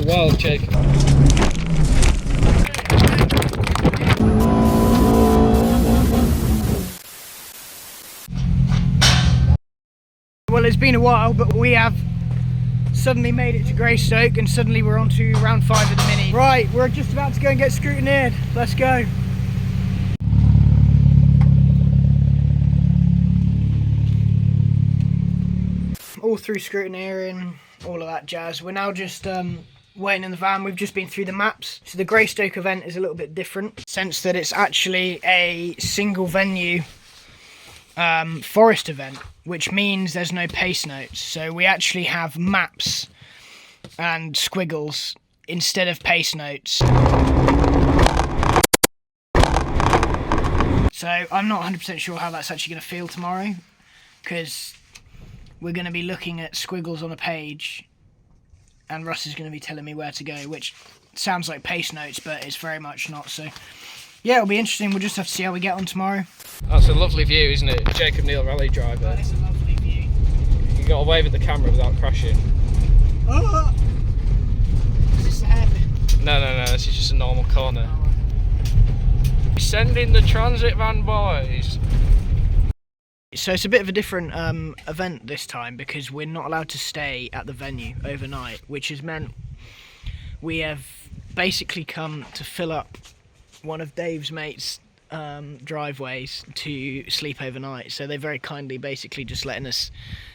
a wild chick. Well, it's been a while, but we have suddenly made it to Grestoke, and suddenly we're on to round 5 of the mini. Right, we're just about to go and get scrutineered. Let's go. All through scrutineering, all of that jazz. We're now just waiting in the van. We've just been through the maps. So the Grestoke event is a little bit different, in the sense that it's actually a single venue forest event, which means there's no pace notes. So we actually have maps and squiggles instead of pace notes. So I'm not 100% sure how that's actually going to feel tomorrow, because we're going to be looking at squiggles on a page and Russ is going to be telling me where to go, which sounds like pace notes, but it's very much not. So yeah, it'll be interesting. We'll just have to see how we get on tomorrow. That's a lovely view, isn't it? Jacob Neal rally driver. That is a lovely view. You got to wave at the camera without crashing. Oh! Is this the hairpin? No, this is just a normal corner. Sending the transit van, boys. So it's a bit of a different event this time, because we're not allowed to stay at the venue overnight, which has meant we have basically come to fill up one of Dave's mates' driveways to sleep overnight. So they're very kindly basically just letting us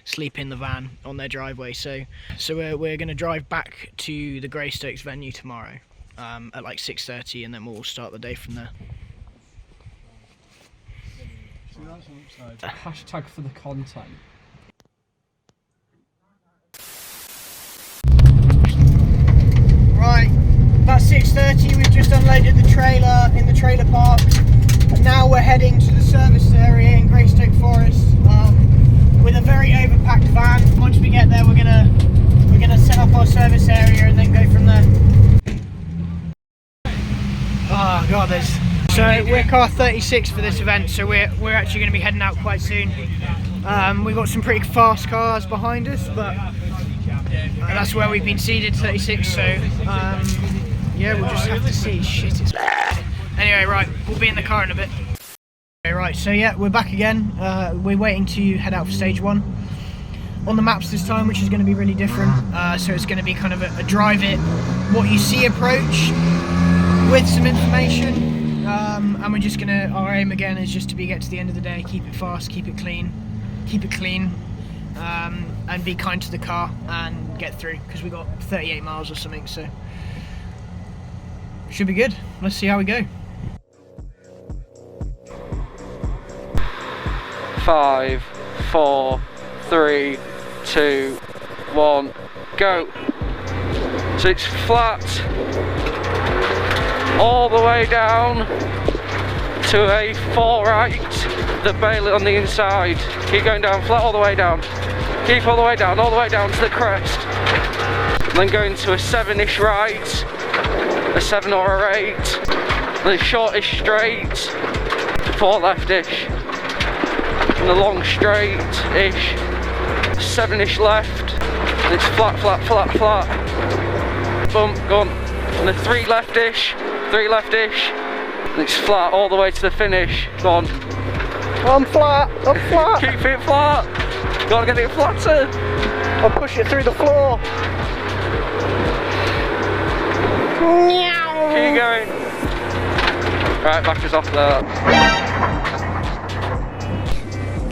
sleep in the van on their driveway. So we're going to drive back to the Greystokes venue tomorrow at like 6:30, and then we'll start the day from there. Hashtag for the content. Right, about 6:30, we've just unloaded the trailer in the trailer park, and now we're heading to the service area in Grestoke Forest with a very overpacked van. Once we get there, we're gonna set up our service area and then go from there. Oh god, so we're car 36 for this event, so we're actually going to be heading out quite soon. We've got some pretty fast cars behind us, but that's where we've been seated, 36. So yeah, we'll just have to see. Shit, it's anyway. Right, we'll be in the car in a bit. Okay, right, so yeah, we're back again. We're waiting to head out for stage 1 on the maps this time, which is going to be really different. So it's going to be kind of a drive it, what you see approach with some information. And we're just gonna, our aim again is just to get to the end of the day, keep it fast, keep it clean, and be kind to the car and get through, because we got 38 miles or something, so should be good. Let's see how we go. 5, 4, 3, 2, 1, go. So it's flat all the way down to a 4 right, the bailey on the inside. Keep going down, flat all the way down. Keep all the way down to the crest. And then going to a 7-ish right, a 7 or a 8, then shortish straight, 4 left-ish, and the long straight-ish, 7-ish left, and it's flat, bump, go on, and a 3 left-ish, and it's flat all the way to the finish. Go on. I'm flat. Keep it flat. Gotta get it flatter. I'll push it through the floor. Keep going. Right, back us off there.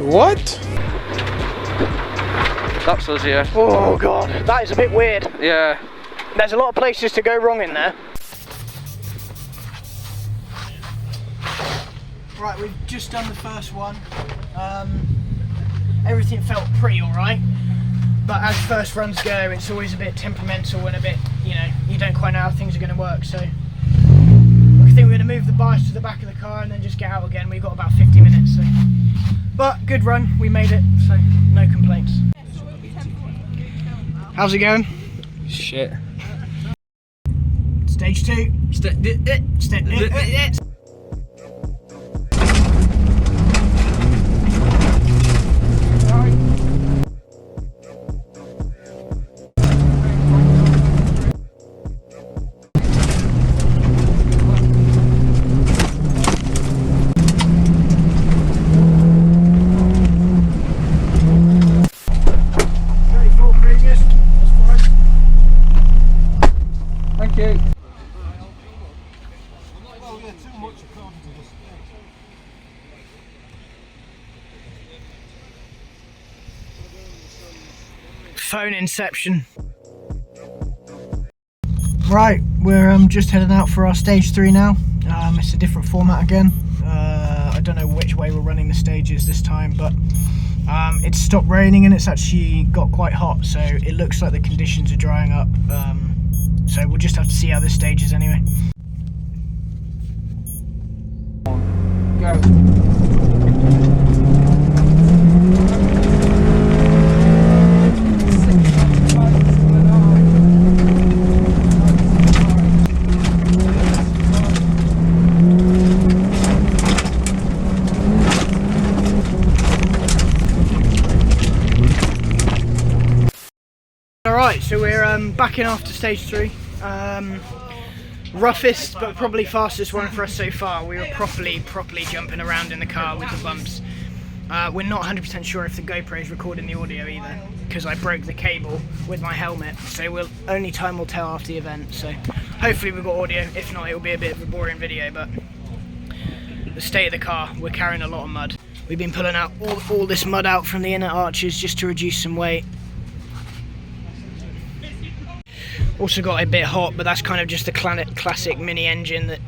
What? That's us, yeah. Oh god, that is a bit weird. Yeah. There's a lot of places to go wrong in there. Right, we've just done the first one. Everything felt pretty alright, but as first runs go, it's always a bit temperamental and a bit, you know, you don't quite know how things are going to work. So I think we're going to move the bias to the back of the car and then just get out again. We've got about 50 minutes, so. But good run, we made it, so no complaints. How's it going? Shit. Stage 2. phone inception. Right, we're just heading out for our stage 3 now. It's a different format again. I don't know which way we're running the stages this time, but it's stopped raining and it's actually got quite hot, so it looks like the conditions are drying up. So we'll just have to see how this stage is anyway. Go. Alright, so we're backing after stage 3. Roughest but probably fastest one for us so far. We were properly jumping around in the car with the bumps. We're not 100% sure if the GoPro is recording the audio either, because I broke the cable with my helmet, so only time will tell after the event. So hopefully we've got audio. If not, it'll be a bit of a boring video. But the state of the car, we're carrying a lot of mud. We've been pulling out all this mud out from the inner arches just to reduce some weight. Also got a bit hot, but that's kind of just the classic mini engine that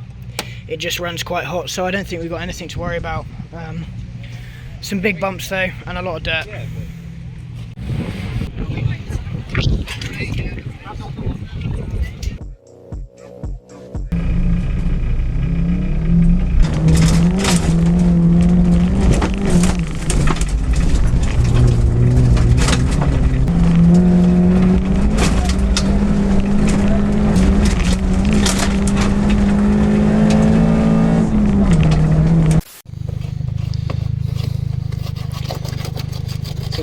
it just runs quite hot, so I don't think we've got anything to worry about. Some big bumps though, and a lot of dirt.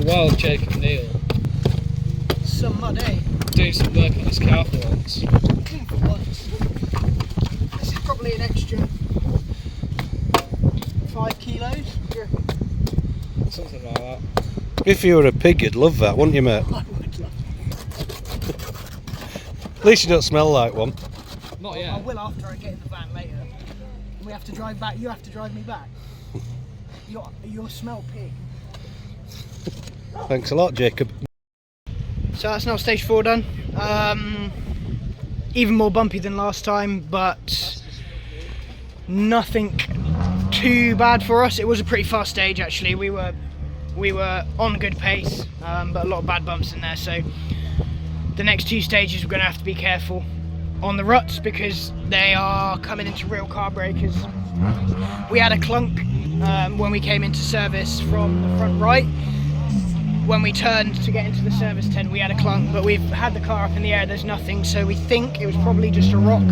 Wild Jacob Neal. Some mud, eh? Do some work on his car for once. This is probably an extra 5 kilos. Something like that. If you were a pig, you'd love that, wouldn't you, mate? I would love it. At least you don't smell like one. Not yet. I will after I get in the van later. We have to drive back. You have to drive me back. You'll smell pig. Thanks a lot, Jacob. So that's now stage 4 done. Even more bumpy than last time, but nothing too bad for us. It was a pretty fast stage actually. We were on good pace, but a lot of bad bumps in there. So the next 2 stages we're going to have to be careful on the ruts because they are coming into real car breakers. We had a clunk when we came into service from the front right. When we turned to get into the service tent, we had a clunk, but we've had the car up in the air, there's nothing, so we think it was probably just a rock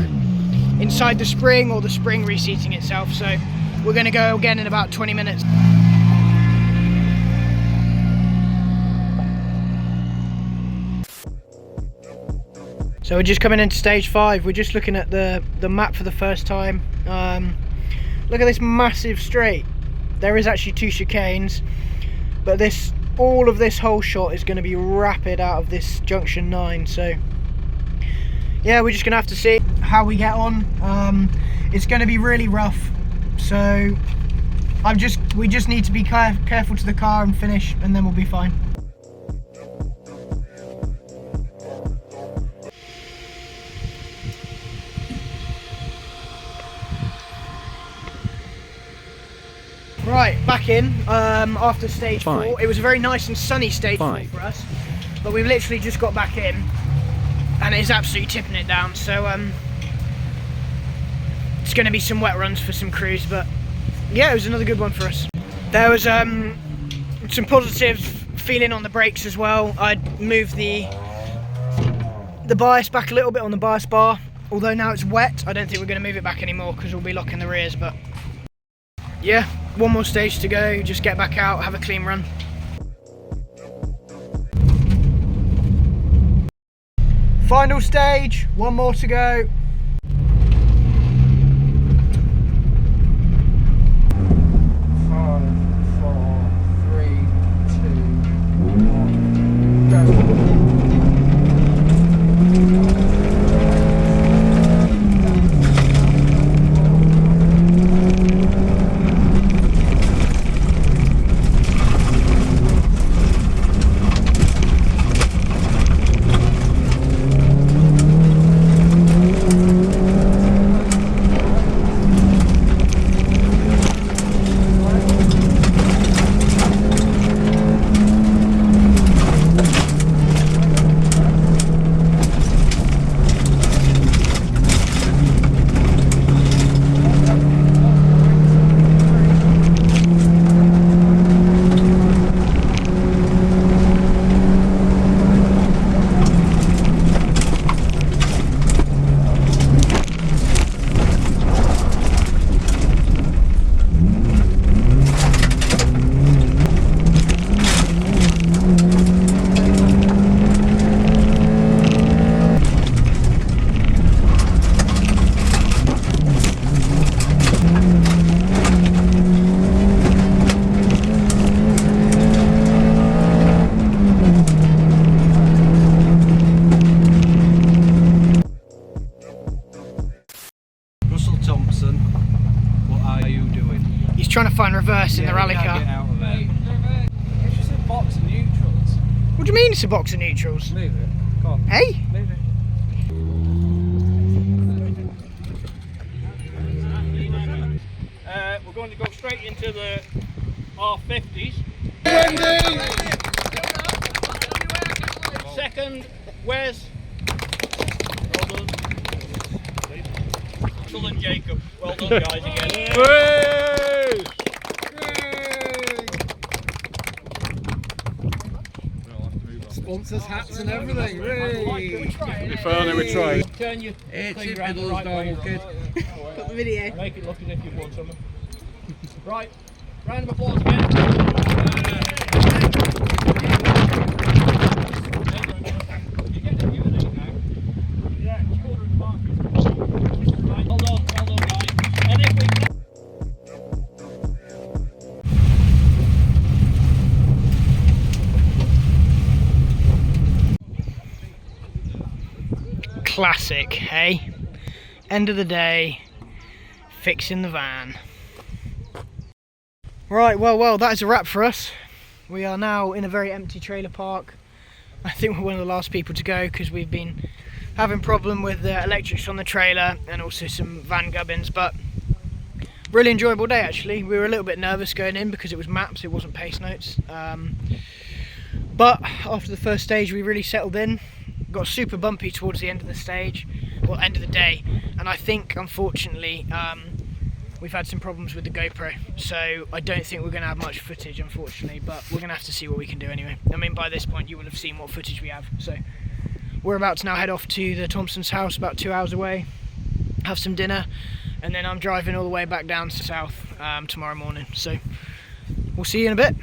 inside the spring or the spring reseating itself. So we're going to go again in about 20 minutes. So we're just coming into stage 5. We're just looking at the map for the first time. Look at this massive straight. There is actually 2 chicanes, but all of this whole shot is going to be rapid out of this junction 9. So yeah, we're just going to have to see how we get on. It's going to be really rough, so we just need to be careful to the car and finish, and then we'll be fine. Right, back in after stage 4. It was a very nice and sunny stage 4 for us, but we've literally just got back in and it's absolutely tipping it down. So it's going to be some wet runs for some crews, but yeah, it was another good one for us. There was some positive feeling on the brakes as well. I'd moved the bias back a little bit on the bias bar, although now it's wet. I don't think we're going to move it back anymore because we'll be locking the rears, but yeah, one more stage to go, just get back out, have a clean run. Final stage, one more to go. 5, 4, 3, 2, 1, go. less in the rally car. It's just a box of neutrals. What do you mean it's a box of neutrals? Leave it. Go on. Hey? Leave it. We're going to go straight into the R50s. Second, Wes. Well done. Axel and Jacob. Well done, guys, again. Sponsors, hats and everything. We try. Turn your It's around the right way. kid. Got the video. Make it look as if you've won something. Right, round of applause again. Yeah, quarter of the market. Right, well done, guys. And if we Classic, hey? End of the day, fixing the van. Right, well, that is a wrap for us. We are now in a very empty trailer park. I think we're one of the last people to go because we've been having problem with the electrics on the trailer and also some van gubbins, but really enjoyable day actually. We were a little bit nervous going in because it was maps, it wasn't pace notes. But after the first stage we really settled in. Got super bumpy towards the end of the stage, well, end of the day, and I think unfortunately we've had some problems with the GoPro, so I don't think we're going to have much footage unfortunately, but we're going to have to see what we can do anyway. I mean, by this point you will have seen what footage we have, so we're about to now head off to the Thompson's house, about 2 hours away, have some dinner, and then I'm driving all the way back down to south tomorrow morning, so we'll see you in a bit.